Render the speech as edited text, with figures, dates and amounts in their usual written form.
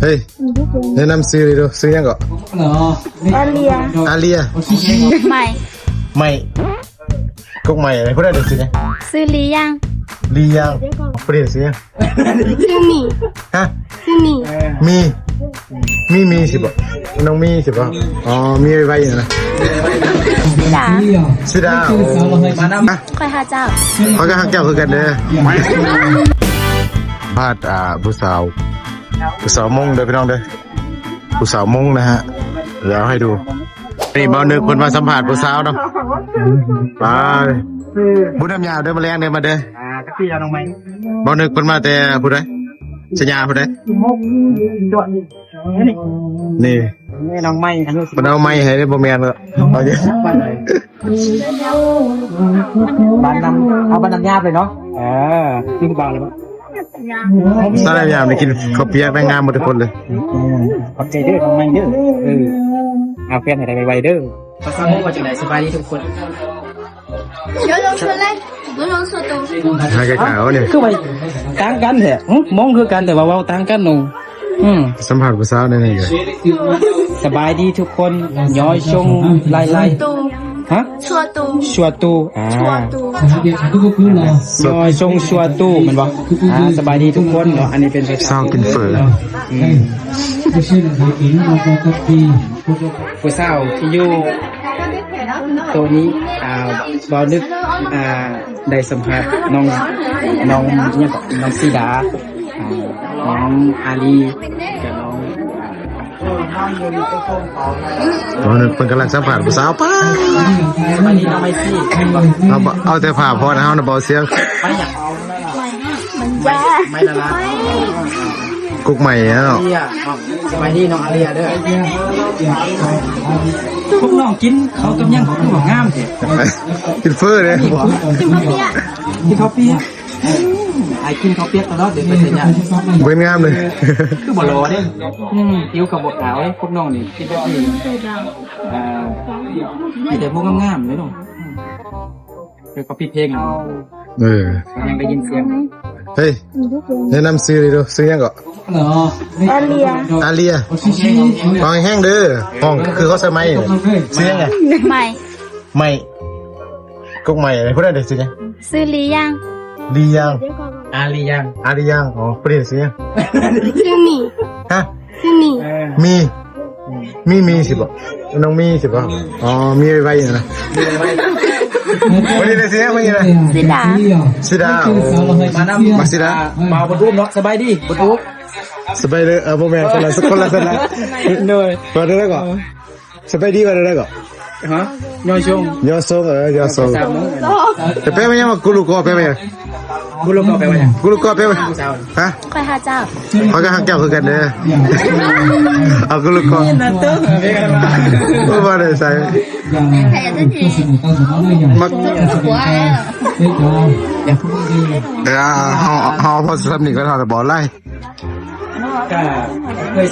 เฮ้ยแนะนำซื้อเลยดูซื้อยังก่อนอาเลียไม่กุ๊กใหม่อะไรพูดได้เดี๋ยวซื้อยังซื้อลียังพูดได้ซื้อยังซื้อหมี่ฮะซื้อหมี่มีสิบ่น้องมีสิบ่อ๋อมีไว้อยู่นะซิดามาน้ำคอยหาเจ้าเขาก็หักเจ้าคือกันเด้อพาดผู้สาวมงเด้อพี่น้องเด้อผู้สาวมงนะฮะเดี๋ยวให้ดูนี่บ่นึกคนมาสัมผัสผู้สาวเนาะไปบุญน้ำยาวเด้อมาแรงเด้อมาเด้อก็พี่เอาน้องไม้บ่นึกคนมาแต่ผู้ใดสัญญาผู้ใดนี่น้องไม้อันนี้มันเอาไม้ให้ได้บ่แม่นเอาเยอะบ้านน้ำเอาบ้านน้ำยาไปเนาะยิ่งเบาเลยมั้งสารยามได้กินข้าวเปียกได้งามหมดทุกคนเลยขอบใจเด้อน้องไม้เด้อเอาเพื่อนให้ได้ไวๆเด้อภาษาโมก็จะได้สบายดีทุกคนเดี๋ยวลงชวนเลยลงสุดตรงให้แก่ขาวเนี่ยคือไปต่างกันแท้มองคือกันแต่ว่าเว้าต่างกันหนูสัมผัสผู้สาวได้ไงสบายดีทุกคนย้อยชงไล่ฮะชัวตูย้อยชงชัวตูมันบอกสบายดีทุกคนเนาะอันนี้เป็นสาวกินเฟอร์ผู้สาวที่อยู่ตัวนี้บอลึกได้สัมผัสน้องเนี่ยกับน้องซีดาน้องอาลีกับน้องตอนนี้เป็นกำลังสัมผัสผู้สาวป้าวันนี้น้องไม่ซี่เอาแต่ผ่าพอนะเฮานะเบาเสียงไม่ละละกุ๊กใหม่เนาะสบายดีน้องอาลีเด้อพวกน้องกินเขากำยังของงามกินเฟอร์เลยกินข้าวเปี๊ยกไอ้กินข้าวเปี๊ยกตลอดเดี๋ยวไปเสียเนี่ยเป็นงามเลยคือบ่รอเนี่ยอิ่วกับบดขาวพวกน้องนี่กินแบบนี้แต่พวกงามๆเลยน้องคือเขาปิดเพลงยังได้ยินเสียงเฮ้ยแนะนำซื้อเลยดูซื้อยังก่อนอาเลียห้องแห้งเด้อห้องคือเขาใส่ไม้ซื้อยังไงไม่กุ๊กใหม่อะไรพูดได้เดี๋ยวซื้อยังซื้อลียัง อาลียังอ๋อพูดได้ซื้อยังซื้อหมี่ฮะซื้อหมี่มีสิบ่น้องมีสิบ่อ๋อมีไว้อยู่นะวันนี้เลยสิวันนี้เลยซิดามาน้ำมาซิดามาบนรูปเนาะสบายดีบนรูปสบายเลยโมเมนต์คนละเหนื่อยมาได้ก่อนสบายดีมาได้ก่อนฮะย่อชงย่อทรงแต่เป๊ะไม่ยังมากุลูกอเป๊ะไม่ยังกุลูกอเป๊ะไม่ฮะคอยหาเจ้าเขาก็หักเจ้าคือกันเด้อเอากุลูกอมาเลยใส่มักเขาพอสำนึกแล้วเขาจะบอกไล่ก็เคย